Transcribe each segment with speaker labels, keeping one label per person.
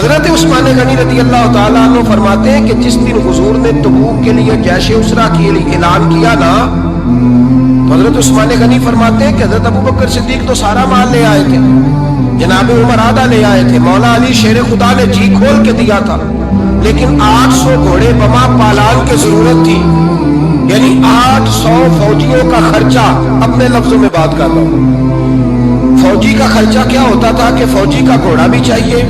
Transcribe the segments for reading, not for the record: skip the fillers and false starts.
Speaker 1: حضرت عثمان غنی رضی اللہ تعالیٰ عنہ فرماتے ہیں کہ جس دن حضور نے تبوک کے لیے جیش اسرا کے لیے اعلان کیا نا، تو حضرت عثمان غنی فرماتے ہیں کہ حضرت ابوبکر صدیق تو سارا مال لے آئے تھے، جناب عمر آدھا لے آئے تھے، مولا علی شیر خدا نے جی کھول کے دیا تھا، لیکن 800 گھوڑے بما پالان کی ضرورت تھی، یعنی 800 فوجیوں کا خرچہ۔ اپنے لفظوں میں بات کر رہا ہوں، فوجی کا خرچہ کیا ہوتا تھا کہ فوجی کا گھوڑا بھی چاہیے،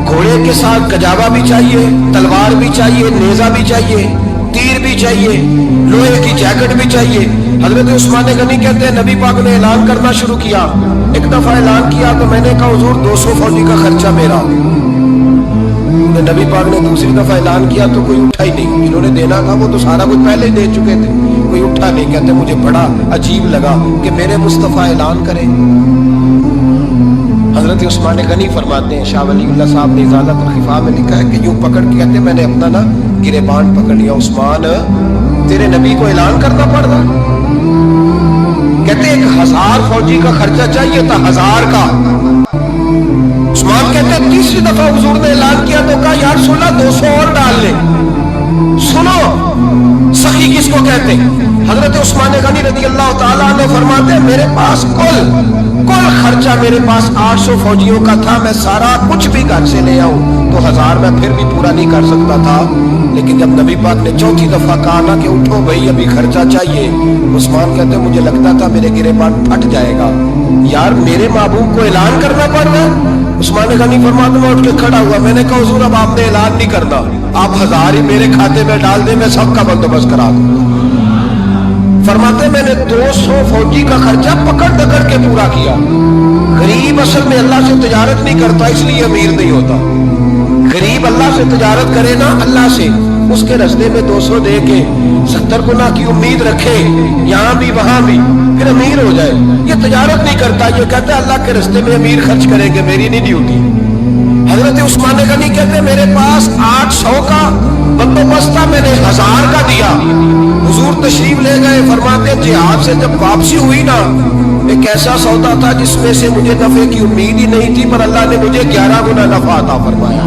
Speaker 1: گھوڑے کے ساتھ گجاوا بھی چاہیے، تلوار بھی چاہیے، نیزہ بھی چاہیے، تیر بھی چاہیے، لوہے کی جیکٹ بھی چاہیے۔ حضرت عثمان غنی کہتے ہیں نبی پاک نے اعلان کرنا شروع کیا، ایک دفعہ اعلان کیا تو میں نے کہا حضور 200 فوجی کا خرچہ میرا۔ نبی پاک نے دوسری دفعہ اعلان کیا تو کوئی اٹھا ہی نہیں، جنہوں نے دینا تھا وہ تو سارا کچھ پہلے ہی دے چکے تھے، کوئی اٹھا نہیں۔ کہتے مجھے بڑا عجیب لگا کہ میرے مصطفیٰ اعلان کرے۔ حضرت عثمان غنی فرماتے ہیں، شاہ ولی اللہ صاحب نے ازالت الخفا میں لکھا ہے کہ یوں پکڑ کے کہتے میں نے اپنا نا گریبان پکڑ لیا، عثمان تیرے نبی کو اعلان کرنا پڑ رہا۔ کہتے 1000 فوجی کا خرچہ چاہیے تھا، 1000 کا۔ عثمان کہتے ہیں تیسری دفعہ حضور نے اعلان کیا تو کہا یا رسول اللہ 200 اور ڈال لیں۔ سنو سخی کس کو کہتے ہیں؟ حضرت عثمان غنی رضی اللہ تعالیٰ عنہ فرماتے ہیں میرے پاس کل خرچہ میرے پاس 800 فوجیوں کا تھا، میں سارا کچھ بھی گھر سے لے آؤں تو 1000 میں پھر بھی پورا نہیں کر سکتا تھا، لیکن جب نبی پاک نے چوتھی دفعہ کہا نا کہ اٹھو بھائی ابھی خرچہ چاہیے، عثمان کہتے ہیں مجھے لگتا تھا میرے گریبان پھٹ جائے گا، یار میرے محبوب کو اعلان کرنا پڑ رہا ہے۔ عثمان غنی فرماتے میں اٹھ کے کھڑا ہوا، میں نے کہا حضور اب آپ نے اعلان نہیں کرنا، آپ 1000 ہی میرے کھاتے میں ڈال دیں، میں سب کا بندوبست کرا دوں۔ فرماتے میں نے 200 فوجی کا خرچہ پکڑ دکڑ کے پورا کیا۔ غریب اصل میں اللہ سے تجارت نہیں کرتا اس لیے امیر نہیں ہوتا، غریب اللہ سے تجارت کرے نا، اللہ سے اس کے رستے میں 200 دے کے 70 گنا کی امید رکھے یہاں بھی وہاں بھی، پھر امیر ہو جائے۔ یہ تجارت نہیں کرتا، یہ کہتا ہے اللہ کے رستے میں امیر خرچ کریں گے، میری نہیں ڈیوٹی۔ حضرت عثمان غنی کہتے ہیں میرے پاس 800 کا بندوبست تھا، میں نے 1000 کا دیا۔ حضور تشریف لے گئے، فرماتے جہاد سے جب واپسی ہوئی نا، ایک ایسا سودا تھا جس میں سے مجھے نفع کی امید ہی نہیں تھی، پر اللہ نے مجھے 11 گنا نفع عطا فرمایا۔